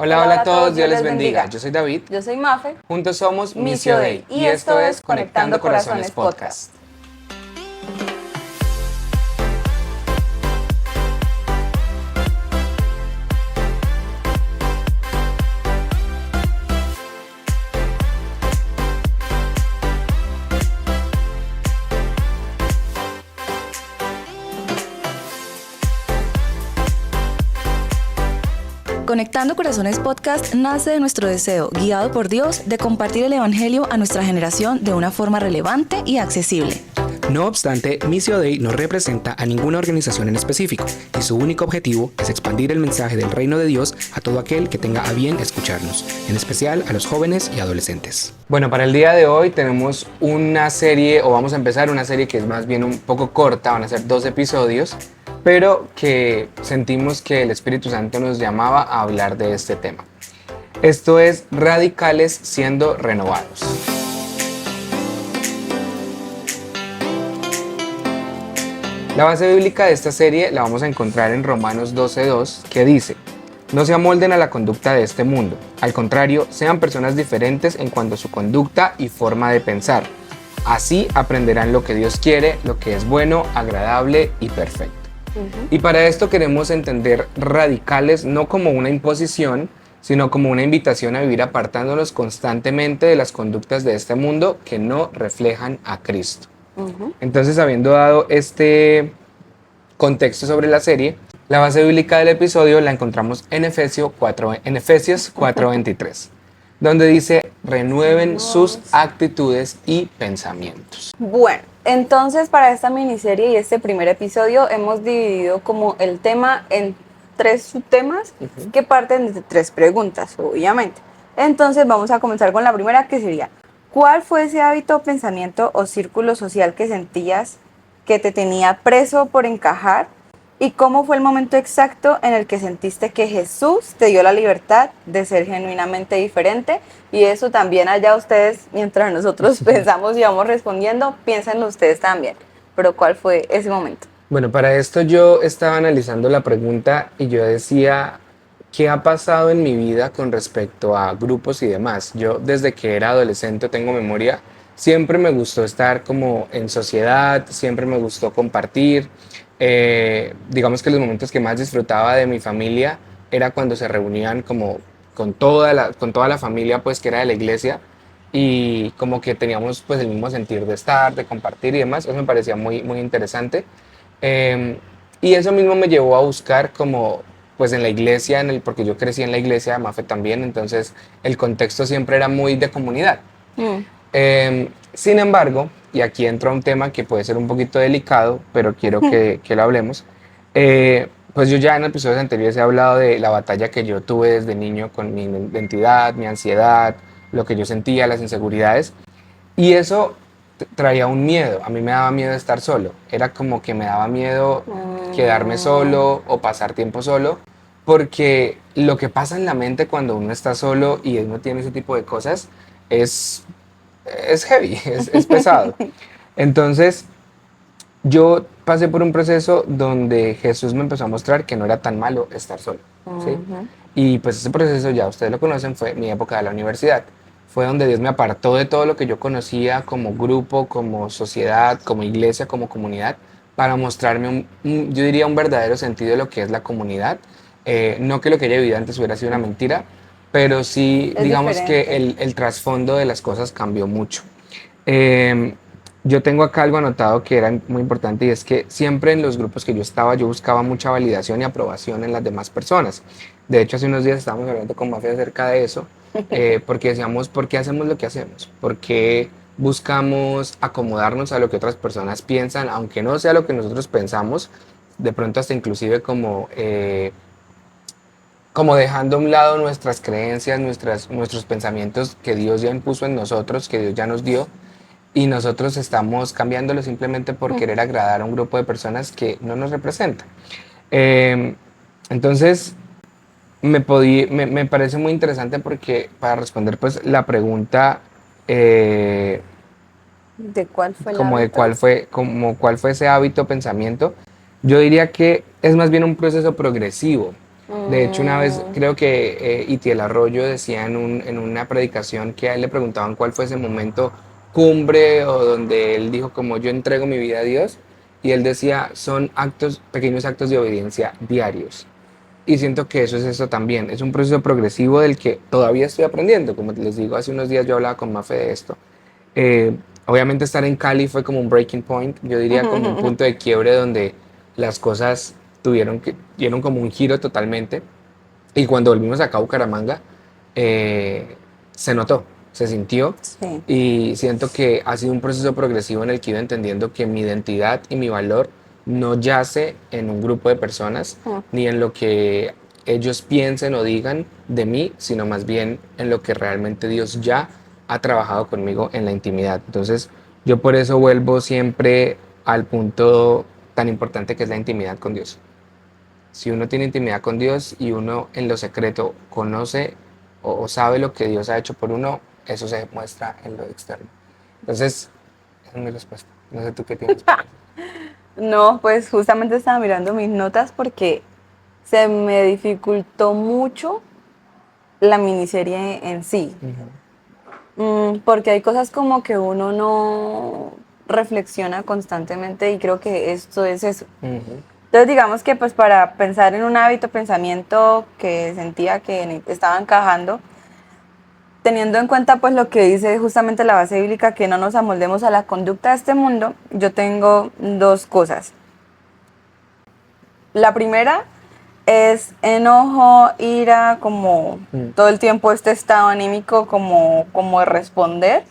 Hola, hola a todos, Dios les bendiga. Yo soy David. Yo soy Mafe. Juntos somos Misio Dei y esto es Conectando Corazones Podcast. Conectando Corazones Podcast nace de nuestro deseo, guiado por Dios, de compartir el Evangelio a nuestra generación de una forma relevante y accesible. No obstante, Misio Dei no representa a ninguna organización en específico y su único objetivo es expandir el mensaje del reino de Dios a todo aquel que tenga a bien escucharnos, en especial a los jóvenes y adolescentes. Bueno, para el día de hoy tenemos una serie, o vamos a empezar una serie que es más bien un poco corta, van a ser 2 episodios, pero que sentimos que el Espíritu Santo nos llamaba a hablar de este tema. Esto es Radicales siendo renovados. La base bíblica de esta serie la vamos a encontrar en Romanos 12:2, que dice: no se amolden a la conducta de este mundo, al contrario, sean personas diferentes en cuanto a su conducta y forma de pensar. Así aprenderán lo que Dios quiere, lo que es bueno, agradable y perfecto. Y para esto queremos entender radicales no como una imposición, sino como una invitación a vivir apartándonos constantemente de las conductas de este mundo que no reflejan a Cristo. Entonces, habiendo dado este contexto sobre la serie, la base bíblica del episodio la encontramos en Efesios 4:23, donde dice: renueven sus actitudes y pensamientos. Bueno, entonces para esta miniserie y este primer episodio hemos dividido como el tema en 3 subtemas que parten de 3 preguntas, obviamente. Entonces vamos a comenzar con la primera, que sería: ¿cuál fue ese hábito, pensamiento o círculo social que sentías que te tenía preso por encajar? ¿Y cómo fue el momento exacto en el que sentiste que Jesús te dio la libertad de ser genuinamente diferente? Y eso también allá ustedes, mientras nosotros pensamos y vamos respondiendo, piénsenlo ustedes también. Pero ¿cuál fue ese momento? Bueno, para esto yo estaba analizando la pregunta y yo decía: ¿qué ha pasado en mi vida con respecto a grupos y demás? Yo desde que era adolescente, tengo memoria, siempre me gustó estar como en sociedad, siempre me gustó compartir. Digamos que los momentos que más disfrutaba de mi familia era cuando se reunían como con toda la familia, pues, que era de la iglesia, y como que teníamos pues el mismo sentir de estar, de compartir y demás. Eso me parecía muy, muy interesante. Y eso mismo me llevó a buscar como pues en la iglesia, porque yo crecí en la iglesia, Mafe también, entonces el contexto siempre era muy de comunidad. Sin embargo, y aquí entra un tema que puede ser un poquito delicado, pero quiero que lo hablemos. Pues yo ya en episodios anteriores he hablado de la batalla que yo tuve desde niño con mi identidad, mi ansiedad, lo que yo sentía, las inseguridades, y eso traía un miedo. A mí me daba miedo estar solo, era como que me daba miedo quedarme solo o pasar tiempo solo, porque lo que pasa en la mente cuando uno está solo y uno tiene ese tipo de cosas es heavy, es pesado. Entonces, yo pasé por un proceso donde Jesús me empezó a mostrar que no era tan malo estar solo, ¿sí? Y pues ese proceso, ya ustedes lo conocen, fue mi época de la universidad. Fue donde Dios me apartó de todo lo que yo conocía como grupo, como sociedad, como iglesia, como comunidad, para mostrarme yo diría un verdadero sentido de lo que es la comunidad. No que lo que ella vivido antes hubiera sido una mentira, pero sí, Es digamos diferente. que el trasfondo de las cosas cambió mucho. Yo tengo acá algo anotado que era muy importante, y es que siempre en los grupos que yo estaba, yo buscaba mucha validación y aprobación en las demás personas. De hecho, hace unos días estábamos hablando con Mafia acerca de eso, porque decíamos: ¿por qué hacemos lo que hacemos? ¿Por qué buscamos acomodarnos a lo que otras personas piensan, aunque no sea lo que nosotros pensamos? De pronto hasta inclusive como dejando a un lado nuestras creencias, nuestros pensamientos que Dios ya impuso en nosotros, que Dios ya nos dio, y nosotros estamos cambiándolo simplemente por querer agradar a un grupo de personas que no nos representan. Entonces, me parece muy interesante porque para responder pues la pregunta, ¿De cuál fue el como de hábito? cuál fue ese hábito, pensamiento, yo diría que es más bien un proceso progresivo. De hecho, una vez Mm, creo que Itiel Arroyo decía en una predicación que a él le preguntaban cuál fue ese momento cumbre o donde él dijo como yo entrego mi vida a Dios y él decía son actos, pequeños actos de obediencia diarios. Y siento que eso es eso también, es un proceso progresivo del que todavía estoy aprendiendo. Como les digo, hace unos días yo hablaba con Mafe de esto. Eh, Obviamente estar en Cali fue como un breaking point, yo diría como un punto de quiebre donde las cosas dieron como un giro totalmente. Y cuando volvimos acá a Bucaramanga, se notó, se sintió sí. y siento que ha sido un proceso progresivo en el que he ido entendiendo que mi identidad y mi valor no yace en un grupo de personas Mm. ni en lo que ellos piensen o digan de mí, sino más bien en lo que realmente Dios ya ha trabajado conmigo en la intimidad. Entonces, yo por eso vuelvo siempre al punto tan importante que es la intimidad con Dios. Si uno tiene intimidad con Dios y uno en lo secreto conoce o sabe lo que Dios ha hecho por uno, eso se muestra en lo externo. Entonces, esa es mi respuesta. No sé tú qué tienes para eso. No, pues justamente estaba mirando mis notas porque se me dificultó mucho la miniserie en sí. Ujú, Porque hay cosas como que uno no reflexiona constantemente y creo que esto es eso. ujú, Entonces digamos que pues para pensar en un hábito, pensamiento que sentía que estaba encajando, teniendo en cuenta pues lo que dice justamente la base bíblica, que no nos amoldemos a la conducta de este mundo, yo tengo dos cosas. La primera es enojo, ira, como mm, todo el tiempo este estado anímico como de responder,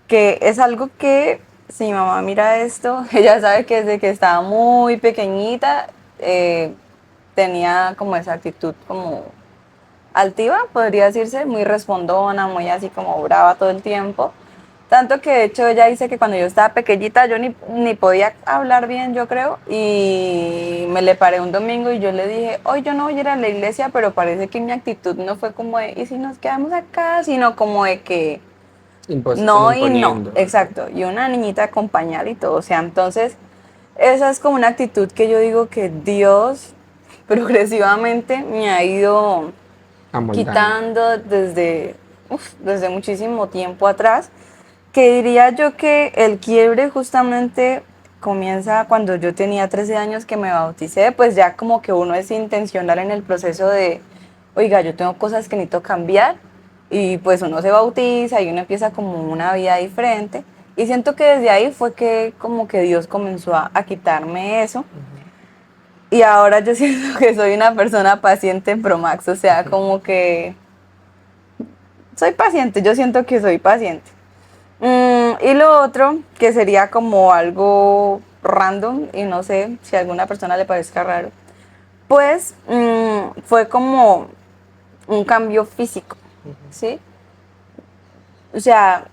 que es algo que si mi mamá mira esto, ella sabe que desde que estaba muy pequeñita tenía como esa actitud como altiva, podría decirse, muy respondona, muy así como brava todo el tiempo. Tanto que de hecho ella dice que cuando yo estaba pequeñita yo ni podía hablar bien, yo creo, y me le paré un domingo y yo le dije, hoy yo no voy a ir a la iglesia, pero parece que mi actitud no fue como de, ¿y si nos quedamos acá? Sino como de que como no y no, imponiendo algo. exacto, y una niñita acompañada y todo, o sea, entonces esa es como una actitud que yo digo que Dios progresivamente me ha ido Amoldando. quitando desde muchísimo tiempo atrás, que diría yo que el quiebre justamente comienza cuando yo tenía 13 años que me bauticé, pues ya como que uno es intencional en el proceso de, oiga, yo tengo cosas que necesito cambiar y pues uno se bautiza y uno empieza como una vida diferente y siento que desde ahí fue que como que Dios comenzó a quitarme eso Ujú, y ahora yo siento que soy una persona paciente en Promax, o sea, ujú. como que soy paciente, yo siento que soy paciente. Y lo otro, que sería como algo random, y no sé si a alguna persona le parezca raro, pues fue como un cambio físico, ¿sí? O sea,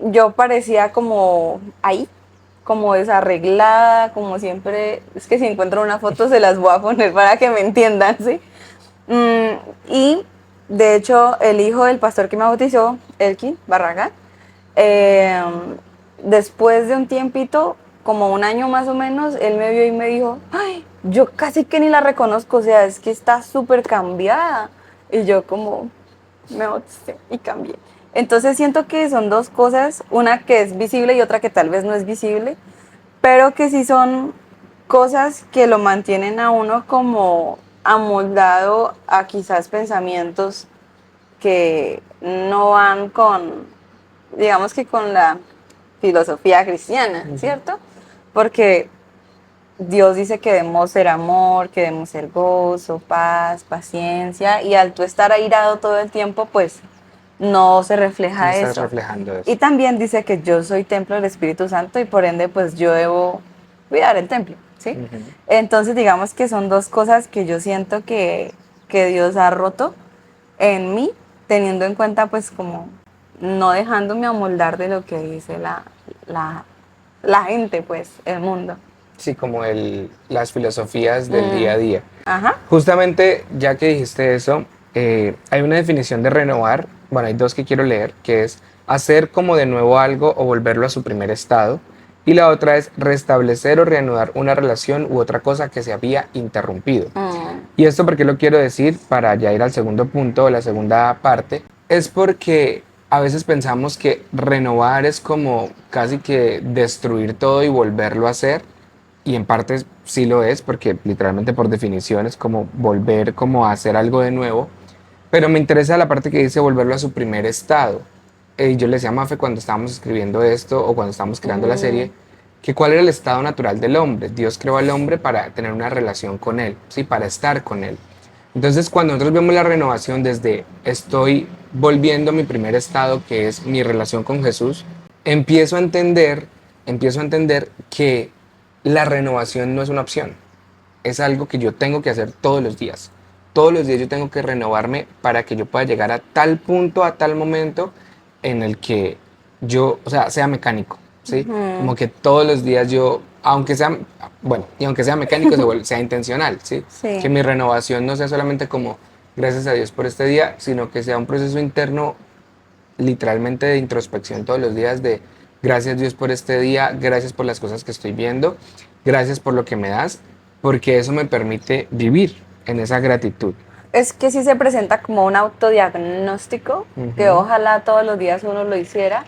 yo parecía como ahí, como desarreglada, como siempre. Es que si encuentro una foto se las voy a poner para que me entiendan, ¿sí? Y de hecho, el hijo del pastor que me bautizó, Elkin Barragán, eh, después de un tiempito, como un año más o menos, él me vio y me dijo, ay, yo casi que ni la reconozco, o sea, es que está súper cambiada. Y yo como me bauticé y cambié. Entonces siento que son dos cosas, una que es visible y otra que tal vez no es visible, pero que sí son cosas que lo mantienen a uno como amoldado a quizás pensamientos que no van con, digamos que con la filosofía cristiana, Ujú. ¿cierto? Porque Dios dice que debemos ser amor, que debemos ser gozo, paz, paciencia, y al tú estar airado todo el tiempo, pues no se No refleja estás eso. reflejando Y eso. también dice que yo soy templo del Espíritu Santo y por ende, pues yo debo cuidar el templo, ¿sí? Ujú. Entonces, digamos que son dos cosas que yo siento que Dios ha roto en mí, teniendo en cuenta, pues, como no dejándome amoldar de lo que dice la, la gente, pues, el mundo. Sí, como las filosofías del día a Mm, día. ajá. Justamente, ya que dijiste eso, hay una definición de renovar, bueno, hay dos que quiero leer, que es hacer como de nuevo algo o volverlo a su primer estado, y la otra es restablecer o reanudar una relación u otra cosa que se había interrumpido. Y esto porque lo quiero decir para ya ir al segundo punto o la segunda parte, es porque a veces pensamos que renovar es como casi que destruir todo y volverlo a hacer, y en parte sí lo es, porque literalmente por definición es como volver como a hacer algo de nuevo, pero me interesa la parte que dice volverlo a su primer estado. Yo le decía a Mafe cuando estábamos escribiendo esto o cuando estábamos creando la serie, que cuál era el estado natural del hombre. Dios creó al hombre para tener una relación con él, ¿sí? Para estar con él. Entonces, cuando nosotros vemos la renovación desde estoy volviendo a mi primer estado, que es mi relación con Jesús, empiezo a entender, empiezo a entender que la renovación no es una opción, es algo que yo tengo que hacer todos los días. Todos los días yo tengo que renovarme para que yo pueda llegar a tal punto, a tal momento en el que yo, o sea, sea mecánico, ¿sí? Como que todos los días yo, aunque sea, bueno, y aunque sea mecánico, sea intencional, ¿sí? Sí. Que mi renovación no sea solamente como, gracias a Dios por este día, sino que sea un proceso interno, literalmente de introspección todos los días, de gracias Dios por este día, gracias por las cosas que estoy viendo, gracias por lo que me das, porque eso me permite vivir en esa gratitud. Es que sí se presenta como un autodiagnóstico, que ojalá todos los días uno lo hiciera,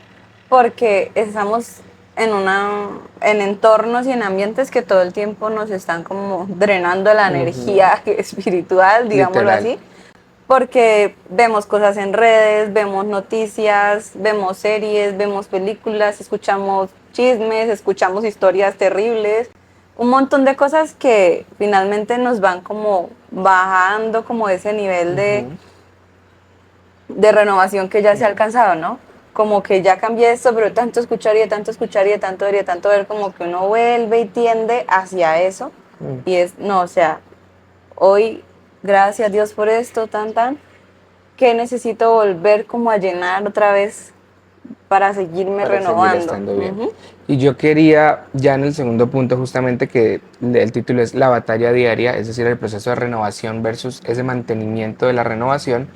porque estamos en entornos y en ambientes que todo el tiempo nos están como drenando la energía espiritual, digámoslo Literal. así, porque vemos cosas en redes, vemos noticias, vemos series, vemos películas, escuchamos chismes, escuchamos historias terribles, un montón de cosas que finalmente nos van como bajando como ese nivel de renovación que ya se ha alcanzado, ¿no? Como que ya cambié esto, pero tanto escuchar y de tanto escuchar y de tanto ver y de tanto ver, como que uno vuelve y tiende hacia eso. Y es, no, o sea, hoy, gracias a Dios por esto, que necesito volver como a llenar otra vez para seguirme Para seguir renovando. estando bien. Y yo quería, ya en el segundo punto, justamente que el título es la batalla diaria, es decir, el proceso de renovación versus ese mantenimiento de la renovación.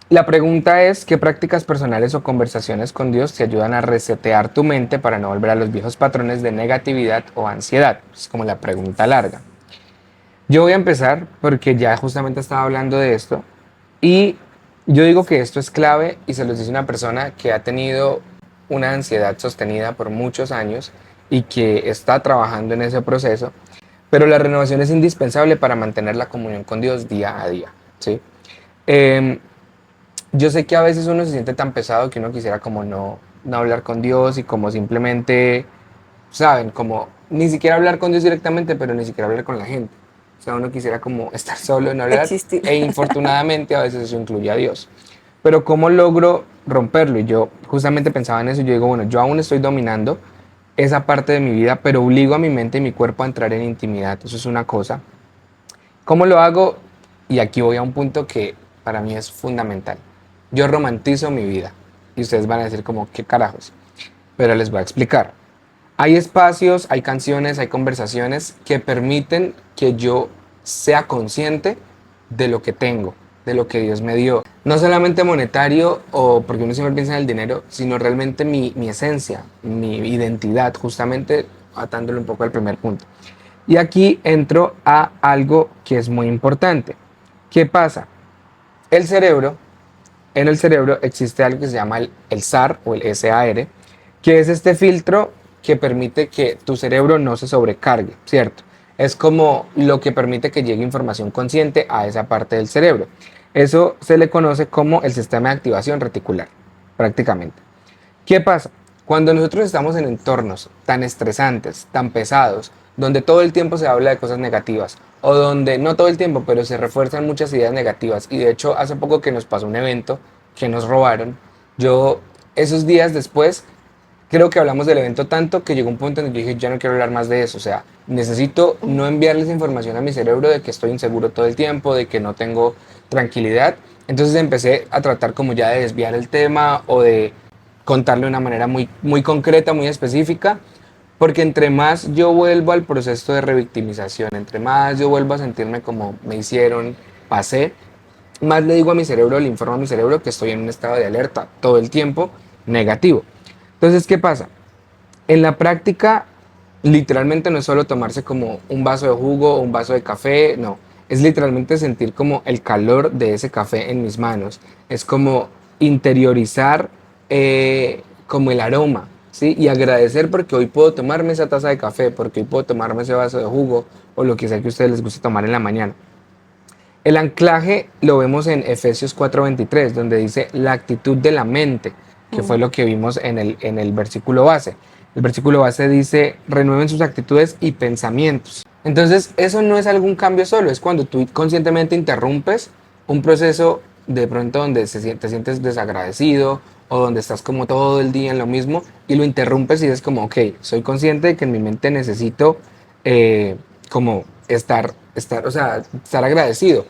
La pregunta es, ¿qué prácticas personales o conversaciones con Dios te ayudan a resetear tu mente para no volver a los viejos patrones de negatividad o ansiedad? Es como la pregunta larga. Yo voy a empezar porque ya justamente estaba hablando de esto y yo digo que esto es clave y se los dice una persona que ha tenido una ansiedad sostenida por muchos años y que está trabajando en ese proceso, pero la renovación es indispensable para mantener la comunión con Dios día a día, ¿sí? Yo sé que a veces uno se siente tan pesado que uno quisiera como no hablar con Dios y como simplemente, ¿saben? Como ni siquiera hablar con Dios directamente, pero ni siquiera hablar con la gente. O sea, uno quisiera como estar solo, no hablar. Existir. E infortunadamente a veces eso incluye a Dios. Pero ¿cómo logro romperlo? Y yo justamente pensaba en eso y yo digo, bueno, yo aún estoy dominando esa parte de mi vida, pero obligo a mi mente y mi cuerpo a entrar en intimidad. Eso es una cosa. ¿Cómo lo hago? Y aquí voy a un punto que para mí es fundamental. Yo romantizo mi vida. Y ustedes van a decir como, ¿qué carajos? Pero les voy a explicar. Hay espacios, hay canciones, hay conversaciones que permiten que yo sea consciente de lo que tengo, de lo que Dios me dio. No solamente monetario o porque uno siempre piensa en el dinero, sino realmente mi esencia, mi identidad, justamente atándolo un poco al primer punto. Y aquí entro a algo que es muy importante. ¿Qué pasa? El cerebro, en el cerebro existe algo que se llama el SAR o el SAR, que es este filtro que permite que tu cerebro no se sobrecargue, ¿cierto? Es como lo que permite que llegue información consciente a esa parte del cerebro. Eso se le conoce como el sistema de activación reticular, prácticamente. ¿Qué pasa? Cuando nosotros estamos en entornos tan estresantes, tan pesados, donde todo el tiempo se habla de cosas negativas, o donde no todo el tiempo, pero se refuerzan muchas ideas negativas, y de hecho hace poco que nos pasó un evento que nos robaron, yo esos días después creo que hablamos del evento tanto que llegó un punto en el que dije, ya no quiero hablar más de eso, o sea, necesito no enviarles información a mi cerebro de que estoy inseguro todo el tiempo, de que no tengo tranquilidad, entonces empecé a tratar como ya de desviar el tema o de contarle de una manera muy, muy concreta, muy específica, porque entre más yo vuelvo al proceso de revictimización, entre más yo vuelvo a sentirme como me hicieron, pasé, más le digo a mi cerebro, le informo a mi cerebro que estoy en un estado de alerta todo el tiempo negativo. Entonces, ¿qué pasa? En la práctica, Literalmente no es solo tomarse como un vaso de jugo o un vaso de café, no. Es literalmente sentir como el calor de ese café en mis manos. Es como interiorizar como el aroma, ¿sí? Y agradecer porque hoy puedo tomarme esa taza de café, porque hoy puedo tomarme ese vaso de jugo o lo que sea que a ustedes les guste tomar en la mañana. El anclaje lo vemos en Efesios 4:23, donde dice la actitud de la mente, que fue lo que vimos en el versículo base. El versículo base dice, renueven sus actitudes y pensamientos. Entonces, eso no es algún cambio solo, es cuando tú conscientemente interrumpes un proceso de pronto donde te sientes desagradecido o donde estás como todo el día en lo mismo y lo interrumpes y es como, ok, soy consciente de que en mi mente necesito como o sea, estar agradecido.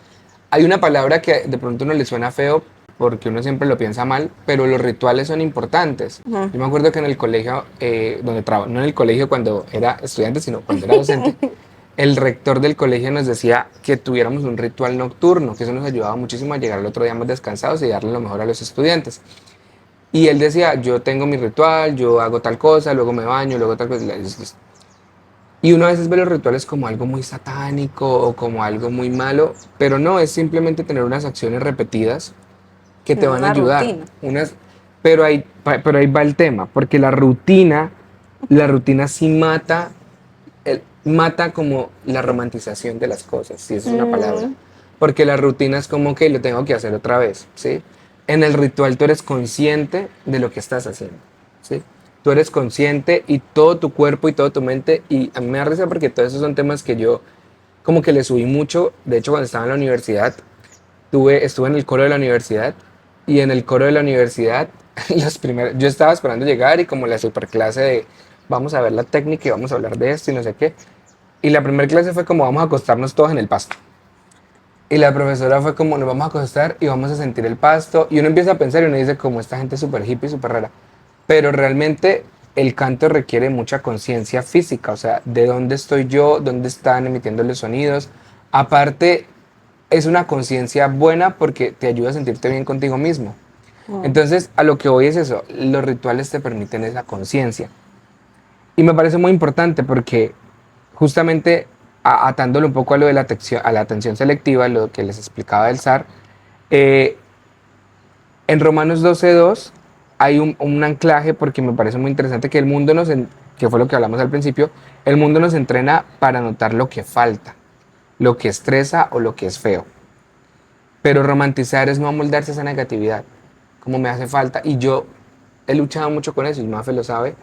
Hay una palabra que de pronto no le suena feo porque uno siempre lo piensa mal, pero los rituales son importantes. Ujú. Yo me acuerdo que en el colegio, donde trabajo, no en el colegio cuando era estudiante, sino cuando era docente, el rector del colegio nos decía que tuviéramos un ritual nocturno, que eso nos ayudaba muchísimo a llegar al otro día más descansados y darle lo mejor a los estudiantes. Y él decía, yo tengo mi ritual, yo hago tal cosa, luego me baño, luego tal cosa. Y uno a veces ve los rituales como algo muy satánico o como algo muy malo, pero no, es simplemente tener unas acciones repetidas que te van a Una ayudar. rutina. Pero ahí va el tema, porque la rutina sí mata, mata como la romantización de las cosas, si esa es una palabra. Mm, Porque la rutina es como que lo tengo que hacer otra vez, ¿sí? En el ritual tú eres consciente de lo que estás haciendo, ¿sí? Tú eres consciente y todo tu cuerpo y toda tu mente, y a mí me da risa porque todos esos son temas que yo como que le subí mucho. De hecho, cuando estaba en la universidad, estuve en el coro de la universidad y en el coro de la universidad, yo estaba esperando llegar y como la superclase de vamos a ver la técnica y vamos a hablar de esto y no sé qué. Y la primera clase fue como vamos a acostarnos todos en el pasto. Y la profesora fue como nos vamos a acostar y vamos a sentir el pasto. Y uno empieza a pensar y uno dice como esta gente es súper hippie, súper rara. Pero realmente el canto requiere mucha conciencia física, o sea, de dónde estoy yo, dónde están emitiendo los sonidos. Aparte, es una conciencia buena porque te ayuda a sentirte bien contigo mismo. mm. Entonces, a lo que voy es eso, los rituales te permiten esa conciencia. Y me parece muy importante porque justamente atándolo un poco a lo de a la atención selectiva, lo que les explicaba del SAR, eh, en Romanos 12:2 hay un anclaje porque me parece muy interesante que que fue lo que hablamos al principio, el mundo nos entrena para notar lo que falta, lo que estresa o lo que es feo. Pero romantizar es no amoldarse a esa negatividad, como me hace falta. Y yo he luchado mucho con eso, y Mafe lo sabe,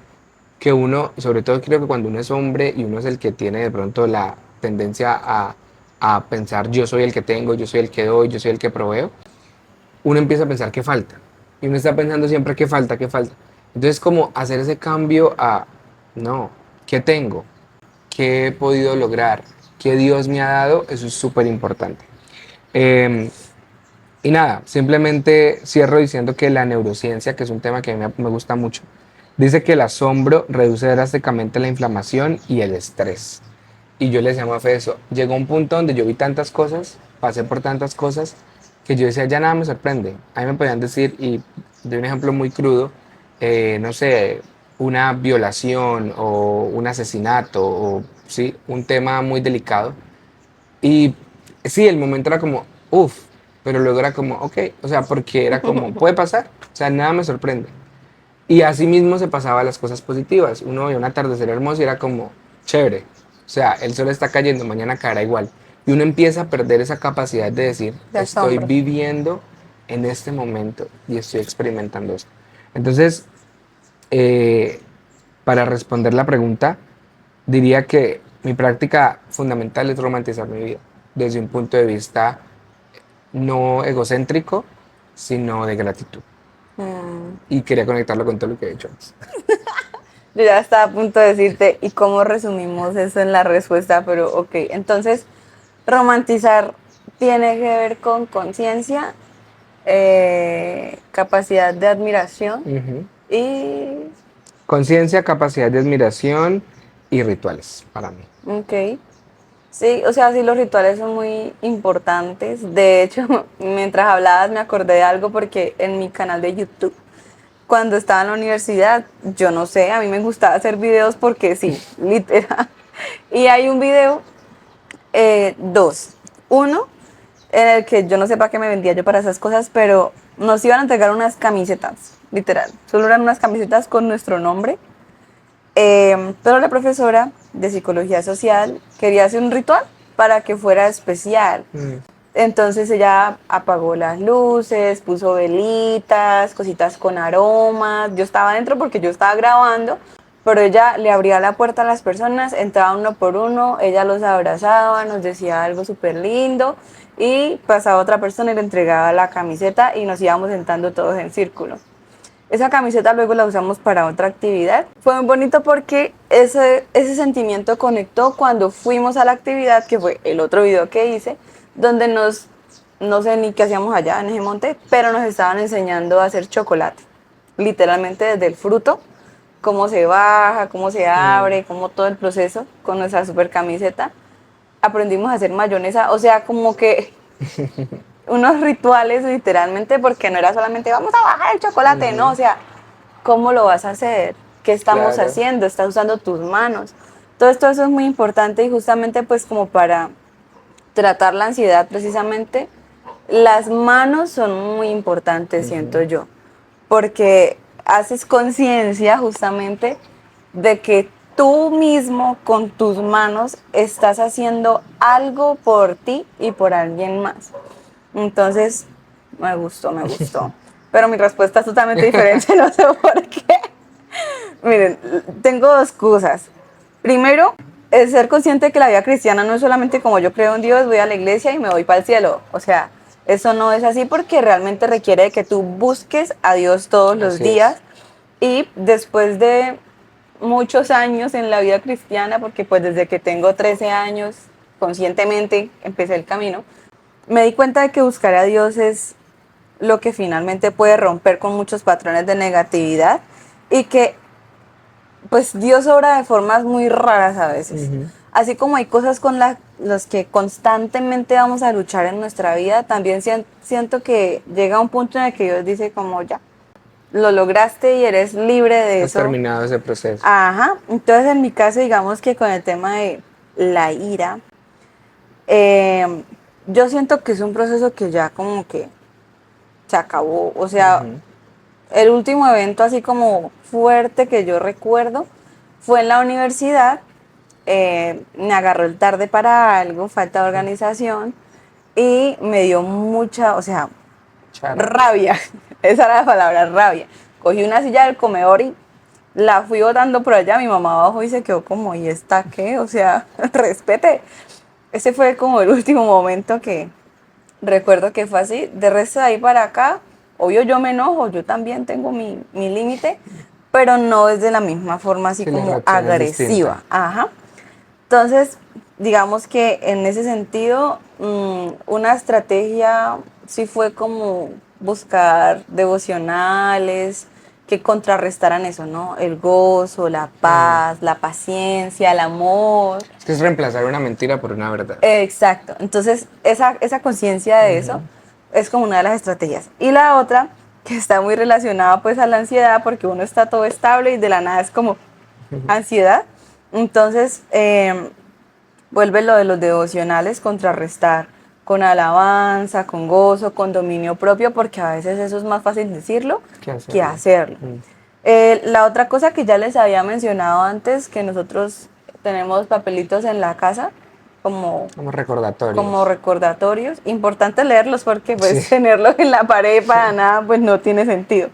que uno, sobre todo creo que cuando uno es hombre y uno es el que tiene de pronto la tendencia a pensar yo soy el que tengo, yo soy el que doy, yo soy el que proveo, uno empieza a pensar qué falta. Y uno está pensando siempre qué falta, qué falta. Entonces como hacer ese cambio a, no, ¿qué tengo? ¿Qué he podido lograr? ¿Qué Dios me ha dado? Eso es súper importante. Eh, y nada, simplemente cierro diciendo que la neurociencia, que es un tema que a mí me gusta mucho, dice que el asombro reduce drásticamente la inflamación y el estrés. Y yo les llamo a Fe eso. Llegó un punto donde yo vi tantas cosas, pasé por tantas cosas, que yo decía, ya nada me sorprende. A mí me podían decir, y doy un ejemplo muy crudo, no sé, una violación o un asesinato o sí, un tema muy delicado. Y sí, el momento era como, uff, pero luego era como, ok, o sea, porque era como, puede pasar, o sea, nada me sorprende. Y así mismo se pasaba a las cosas positivas. Uno veía un atardecer hermoso y era como, chévere, o sea, el sol está cayendo, mañana caerá igual. Y uno empieza a perder esa capacidad de decir, De estoy asombro. viviendo en este momento y estoy experimentando esto. Entonces, eh, para responder la pregunta, diría que mi práctica fundamental es romantizar mi vida desde un punto de vista no egocéntrico, sino de gratitud. Mm. Y quería conectarlo con todo lo que he dicho antes. Yo ya estaba a punto de decirte, ¿y cómo resumimos eso en la respuesta? Pero ok, entonces, romantizar tiene que ver con conciencia, capacidad de admiración Ujú. y... Conciencia, capacidad de admiración y rituales para mí. Ok. Sí, o sea, sí, los rituales son muy importantes. De hecho, mientras hablabas me acordé de algo porque en mi canal de YouTube, cuando estaba en la universidad, yo no sé, a mí me gustaba hacer videos porque sí, literal. Y hay un video, dos. Uno, en el que yo no sé para qué me vendía yo para esas cosas, pero nos iban a entregar unas camisetas, literal. Solo eran unas camisetas con nuestro nombre. Pero la profesora de psicología social quería hacer un ritual para que fuera especial. Entonces ella apagó las luces, puso velitas, cositas con aromas. Yo estaba adentro porque yo estaba grabando, pero ella le abría la puerta a las personas, entraba uno por uno, ella los abrazaba, nos decía algo súper lindo y pasaba otra persona y le entregaba la camiseta y nos íbamos sentando todos en círculo. Esa camiseta luego la usamos para otra actividad. Fue muy bonito porque ese sentimiento conectó cuando fuimos a la actividad, que fue el otro video que hice, donde no sé ni qué hacíamos allá en ese monte, pero nos estaban enseñando a hacer chocolate. Literalmente desde el fruto, cómo se baja, cómo se abre, cómo todo el proceso con nuestra super camiseta. Aprendimos a hacer mayonesa, o sea, como que unos rituales literalmente, porque no era solamente vamos a bajar el chocolate, no, o sea, ¿cómo lo vas a hacer? ¿Qué estamos Claro. haciendo? ¿Estás usando tus manos? Todo esto eso es muy importante y justamente pues como para tratar la ansiedad precisamente, las manos son muy importantes, siento yo, porque haces conciencia justamente de que tú mismo con tus manos estás haciendo algo por ti y por alguien más. Entonces, me gustó, me gustó. Pero mi respuesta es totalmente diferente, no sé por qué. Miren, tengo dos cosas. Primero, es ser consciente de que la vida cristiana no es solamente como yo creo en Dios, voy a la iglesia y me voy para el cielo. O sea, eso no es así porque realmente requiere de que tú busques a Dios todos los Así días. es. Y después de muchos años en la vida cristiana, porque pues desde que tengo 13 años, conscientemente empecé el camino, me di cuenta de que buscar a Dios es lo que finalmente puede romper con muchos patrones de negatividad y que pues Dios obra de formas muy raras a veces. Así como hay cosas con las que constantemente vamos a luchar en nuestra vida, también siento que llega un punto en el que Dios dice como ya, lo lograste y eres libre de Has eso. terminado ese proceso. Ajá, entonces en mi caso digamos que con el tema de la ira, eh, yo siento que es un proceso que ya como que se acabó. O sea, el último evento así como fuerte que yo recuerdo fue en la universidad. Me agarró el tarde para algo, falta de organización y me dio mucha, o sea, Chara. rabia. Esa era la palabra, rabia. Cogí una silla del comedor y la fui botando por allá. Mi mamá abajo y se quedó como, ¿y esta qué? O sea, respete. Ese fue como el último momento que recuerdo que fue así. De resto de ahí para acá, obvio yo me enojo, yo también tengo mi límite, pero no es de la misma forma así Sí, la como reacción es distinta. agresiva. Ajá. Entonces, digamos que en ese sentido, una estrategia sí fue como buscar devocionales que contrarrestaran eso, ¿no? El gozo, la paz, la paciencia, el amor. Es que es reemplazar una mentira por una verdad. Exacto. Entonces, esa conciencia de eso es como una de las estrategias. Y la otra, que está muy relacionada pues a la ansiedad, porque uno está todo estable y de la nada es como ansiedad. Entonces, vuelve lo de los devocionales, contrarrestar con alabanza, con gozo, con dominio propio, porque a veces eso es más fácil decirlo que hacerlo. La otra cosa que ya les había mencionado antes, que nosotros tenemos papelitos en la casa como Como recordatorios. recordatorios. Importante leerlos porque pues Sí. tenerlos en la pared para nada pues no tiene sentido.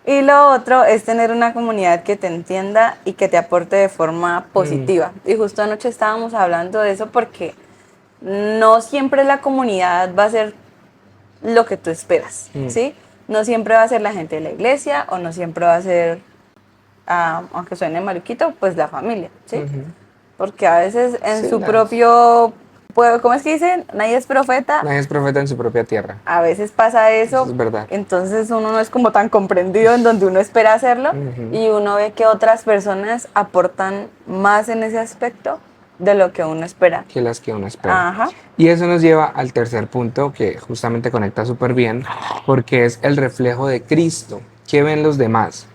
Y lo otro es tener una comunidad que te entienda y que te aporte de forma positiva. Y justo anoche estábamos hablando de eso porque no siempre la comunidad va a ser lo que tú esperas, ¿sí? No siempre va a ser la gente de la iglesia o no siempre va a ser, aunque suene maluquito, pues la familia, ¿sí? Porque a veces en Sí, su propio, pues, ¿cómo es que dicen? Nadie es profeta. Nadie es profeta en su propia tierra. A veces pasa Eso eso, es verdad. entonces uno no es como tan comprendido en donde uno espera hacerlo y uno ve que otras personas aportan más en ese aspecto de lo que uno espera. Que las que uno espera. Ajá. Y eso nos lleva al tercer punto que justamente conecta súper bien, porque es el reflejo de Cristo. ¿Qué ven los demás?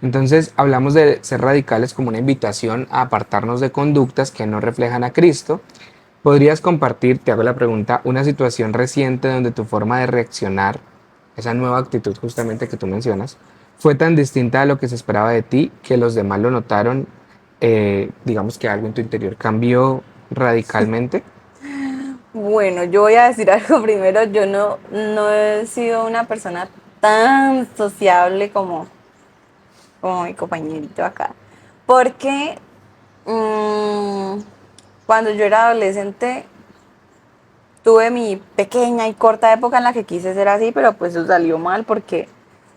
Entonces hablamos de ser radicales como una invitación a apartarnos de conductas que no reflejan a Cristo. ¿Podrías compartir, te hago la pregunta, una situación reciente donde tu forma de reaccionar, esa nueva actitud justamente que tú mencionas, fue tan distinta a lo que se esperaba de ti que los demás lo notaron, digamos que algo en tu interior cambió radicalmente? Bueno, yo voy a decir algo primero. Yo no he sido una persona tan sociable como mi compañerito acá. Porque mm, cuando yo era adolescente tuve mi pequeña y corta época en la que quise ser así, pero pues eso salió mal porque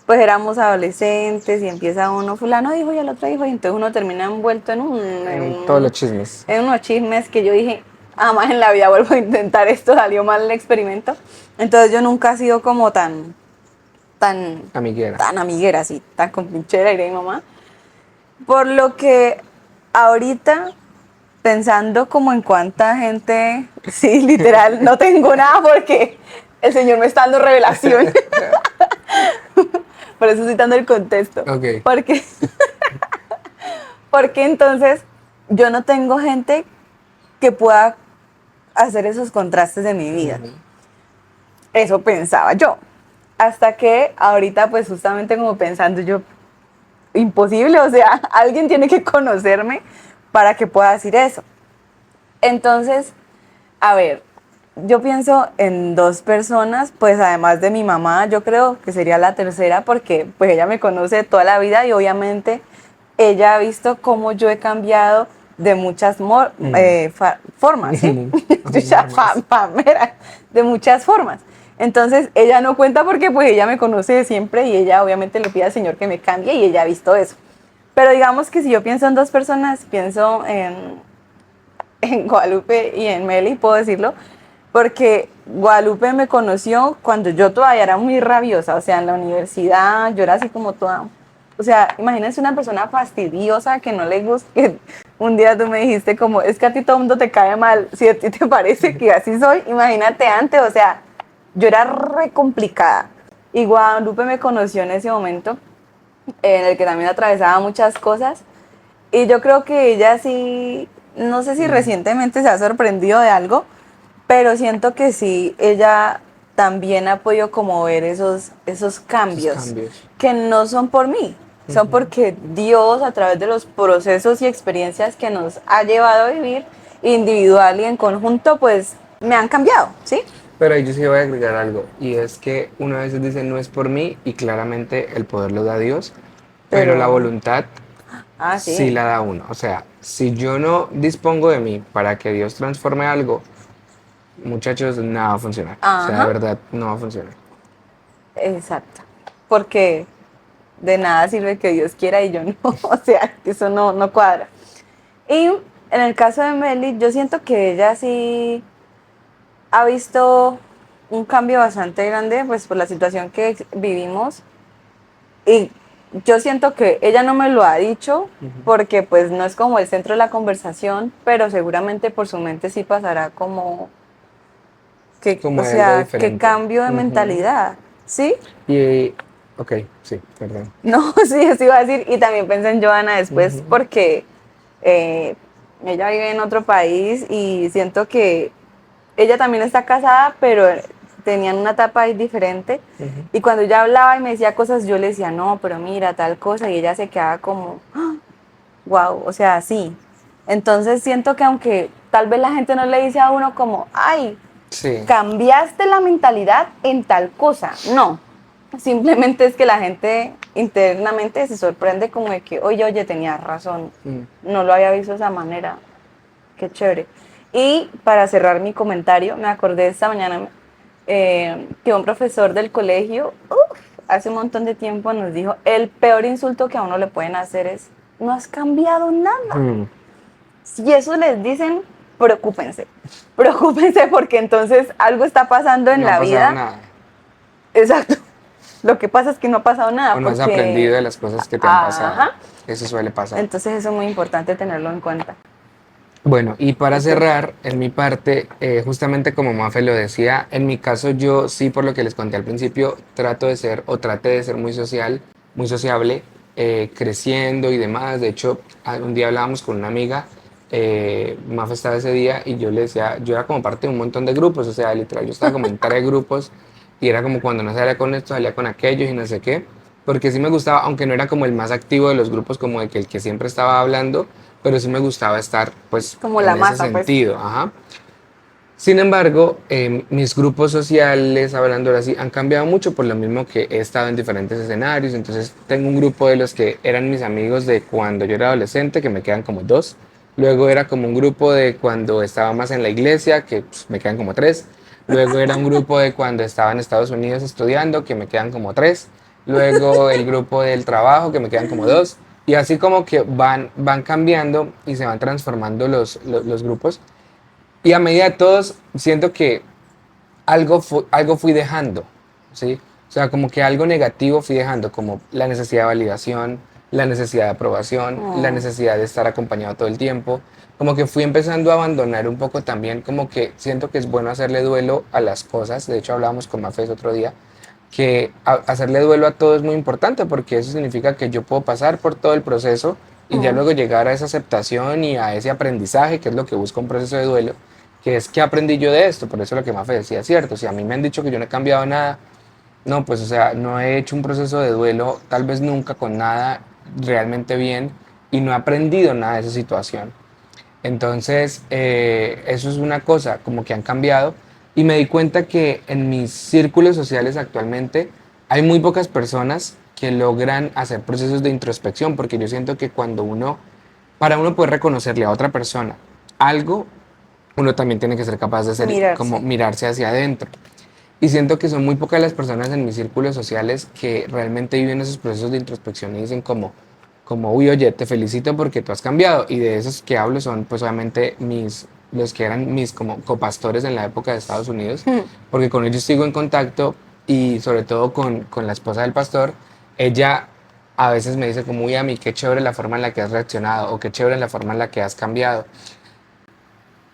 pues éramos adolescentes y empieza uno, fulano dijo y el otro dijo, y entonces uno termina envuelto En todos los chismes. en unos chismes que yo dije, jamás en la vida vuelvo a intentar esto, salió mal el experimento. Entonces yo nunca he sido como tan, Amiguera. tan amiguera, así, tan compinchera, diré mi mamá. Por lo que ahorita, pensando como en cuánta gente, sí, literal, no tengo nada porque el Señor me está dando revelación. Por eso estoy dando el contexto. Ok. Porque, porque entonces yo no tengo gente que pueda hacer esos contrastes de mi vida. Eso pensaba yo. Hasta que ahorita, pues justamente como pensando yo, imposible, o sea, alguien tiene que conocerme para que pueda decir eso. Entonces, a ver, yo pienso en dos personas, pues además de mi mamá, yo creo que sería la tercera porque pues ella me conoce toda la vida y obviamente ella ha visto cómo yo he cambiado de muchas formas, ¿sí? Yo ya mira, de muchas formas. Entonces ella no cuenta porque pues ella me conoce de siempre y ella obviamente le pide al Señor que me cambie y ella ha visto eso. Pero digamos que si yo pienso en dos personas, pienso en Guadalupe y en Meli, puedo decirlo, porque Guadalupe me conoció cuando yo todavía era muy rabiosa, o sea, en la universidad yo era así como toda, o sea, imagínense una persona fastidiosa que no le gusta, que un día tú me dijiste como, es que a ti todo el mundo te cae mal, si a ti te parece que así soy, imagínate antes, o sea, yo era re complicada. Y Guadalupe me conoció en ese momento, en el que también atravesaba muchas cosas, y yo creo que ella sí, no sé si recientemente se ha sorprendido de algo, pero siento que sí, ella también ha podido como ver esos cambios cambios. que no son por mí, son porque Dios a través de los procesos y experiencias que nos ha llevado a vivir individual y en conjunto, pues me han cambiado, ¿sí? Pero ahí yo sí voy a agregar algo, y es que una vez dice no es por mí, y claramente el poder lo da Dios, pero la Pero, voluntad sí sí, la da uno. O sea, si yo no dispongo de mí para que Dios transforme algo, muchachos, no va a funcionar. O sea, de ajá, verdad, no va a funcionar. exacto, porque de nada sirve que Dios quiera y yo no, o sea, que eso no cuadra. Y en el caso de Meli, yo siento que ella sí ha visto un cambio bastante grande, pues por la situación que vivimos. Y yo siento que ella no me lo ha dicho porque pues no es como el centro de la conversación, pero seguramente por su mente sí pasará como que, Como o hay algo sea, que diferente. cambio de Ujú. mentalidad, ¿sí? Y, ok, sí, perdón. No, sí, eso iba a decir. Y también pensé en Joana después Ujú. porque eh, ella vive en otro país y siento que ella también está casada, pero tenían una etapa ahí diferente. Ujú. Y cuando ella hablaba y me decía cosas, yo le decía, no, pero mira, tal cosa. Y ella se quedaba como, wow, o sea, sí. Entonces siento que aunque tal vez la gente no le dice a uno como, ay, Sí. cambiaste la mentalidad en tal cosa. No, simplemente es que la gente internamente se sorprende como de que, oye, tenía razón, Mm. no lo había visto de esa manera, qué chévere. Y para cerrar mi comentario, me acordé esta mañana que un profesor del colegio, hace un montón de tiempo nos dijo, el peor insulto que a uno le pueden hacer es, no has cambiado nada. Mm. Si eso les dicen, preocúpense, preocúpense porque entonces algo está pasando en No ha la pasado vida. nada. Exacto. Lo que pasa es que no ha pasado O nada no has aprendido porque, de las cosas que te han pasado. ajá, Eso suele pasar. entonces eso es muy importante tenerlo en cuenta. Bueno, y para ¿Y tú? cerrar, en mi parte, justamente como Mafe lo decía, en mi caso yo sí, por lo que les conté al principio, trato de ser o trate de ser muy social, muy sociable, creciendo y demás. De hecho, un día hablábamos con una amiga, Mafe estaba ese día y yo le decía, yo era como parte de un montón de grupos, o sea, literal, yo estaba como en 3 grupos y era como cuando no salía con esto, salía con aquellos y no sé qué, porque sí me gustaba, aunque no era como el más activo de los grupos, como de que el que siempre estaba hablando, pero sí me gustaba estar, pues, Como la en ese masa, pues. sentido, ajá. Sin embargo, mis grupos sociales, hablando así, han cambiado mucho por lo mismo que he estado en diferentes escenarios. Entonces, tengo un grupo de los que eran mis amigos de cuando yo era adolescente, que me quedan como 2. Luego era como un grupo de cuando estaba más en la iglesia, que pues, me quedan como 3. Luego era un grupo de cuando estaba en Estados Unidos estudiando, que me quedan como 3. Luego el grupo del trabajo, que me quedan como 2. Y así como que van cambiando y se van transformando los grupos. Y a medida de todos, siento que algo fui dejando, ¿sí? O sea, como que algo negativo fui dejando, como la necesidad de validación, la necesidad de aprobación, la Oh, necesidad de estar acompañado todo el tiempo. Como que fui empezando a abandonar un poco también, como que siento que es bueno hacerle duelo a las cosas. De hecho, hablábamos con Mafes otro día, que hacerle duelo a todo es muy importante porque eso significa que yo puedo pasar por todo el proceso y ya oh. luego llegar a esa aceptación y a ese aprendizaje, que es lo que busca un proceso de duelo, que es que aprendí yo de esto. Por eso lo que Mafe decía es cierto. Si a mí me han dicho que yo no he cambiado nada, no, pues o sea, no he hecho un proceso de duelo, tal vez nunca con nada realmente bien y no he aprendido nada de esa situación. Entonces, eso es una cosa, como que han cambiado. Y me di cuenta que en mis círculos sociales actualmente hay muy pocas personas que logran hacer procesos de introspección, porque yo siento que cuando para uno poder reconocerle a otra persona algo, uno también tiene que ser capaz de hacer como Mirarse. mirarse hacia adentro. Y siento que son muy pocas las personas en mis círculos sociales que realmente viven esos procesos de introspección y dicen uy, oye, te felicito porque tú has cambiado. Y de esos que hablo son, pues obviamente, los que eran mis como copastores en la época de Estados Unidos, porque con ellos sigo en contacto y sobre todo con la esposa del pastor, ella a veces me dice como, uy, a mí, qué chévere la forma en la que has reaccionado o qué chévere la forma en la que has cambiado.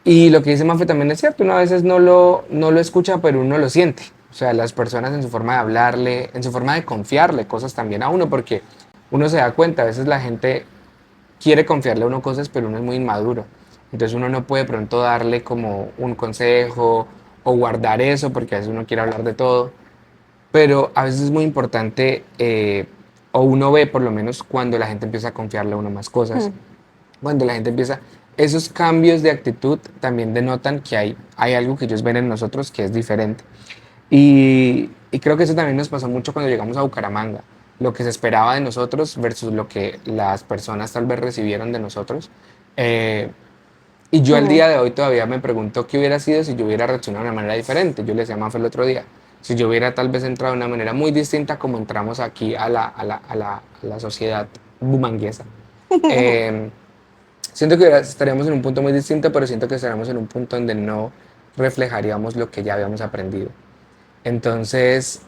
Y lo que dice Mafe también es cierto, uno a veces no lo escucha, pero uno lo siente. O sea, las personas en su forma de hablarle, en su forma de confiarle cosas también a uno, porque uno se da cuenta, a veces la gente quiere confiarle a uno cosas, pero uno es muy inmaduro. Entonces uno no puede pronto darle como un consejo o guardar eso, porque a veces uno quiere hablar de todo. Pero a veces es muy importante, o uno ve por lo menos cuando la gente empieza a confiarle a uno más cosas, cuando la gente empieza, esos cambios de actitud también denotan que hay algo que ellos ven en nosotros que es diferente. Y creo que eso también nos pasó mucho cuando llegamos a Bucaramanga. Lo que se esperaba de nosotros versus lo que las personas tal vez recibieron de nosotros. Eh, y yo al día de hoy todavía me pregunto qué hubiera sido si yo hubiera reaccionado de una manera diferente. Yo le decía a Mafe el otro día, si yo hubiera tal vez entrado de una manera muy distinta como entramos aquí a la sociedad bumanguesa. Eh, Siento que estaríamos en un punto muy distinto, pero siento que estaríamos en un punto donde no reflejaríamos lo que ya habíamos aprendido. Entonces,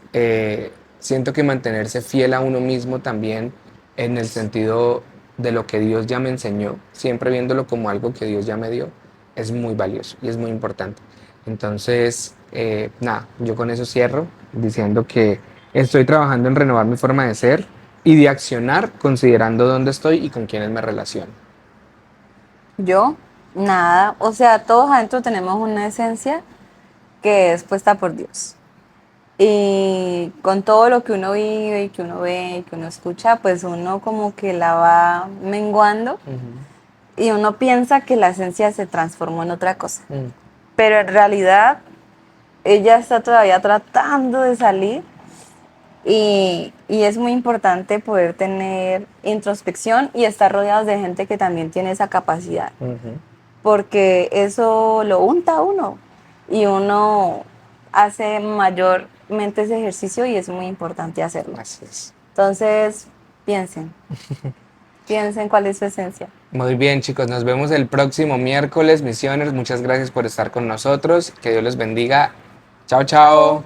siento que mantenerse fiel a uno mismo también en el sentido de lo que Dios ya me enseñó, siempre viéndolo como algo que Dios ya me dio, es muy valioso y es muy importante. Entonces, nada, yo con eso cierro diciendo que estoy trabajando en renovar mi forma de ser y de accionar considerando dónde estoy y con quiénes me relaciono. Yo, nada. O sea, todos adentro tenemos una esencia que es puesta por Dios. Y con todo lo que uno vive y que uno ve y que uno escucha, pues uno como que la va menguando y uno piensa que la esencia se transformó en otra cosa. Mm. Pero en realidad ella está todavía tratando de salir y es muy importante poder tener introspección y estar rodeados de gente que también tiene esa capacidad, Ujú. porque eso lo unta a uno y uno hace mayormente ese ejercicio y es muy importante hacerlo. Así es. Entonces, piensen, piensen cuál es su esencia. Muy bien, chicos, nos vemos el próximo miércoles, misiones. Muchas gracias por estar con nosotros. Que Dios los bendiga. Chao, chao.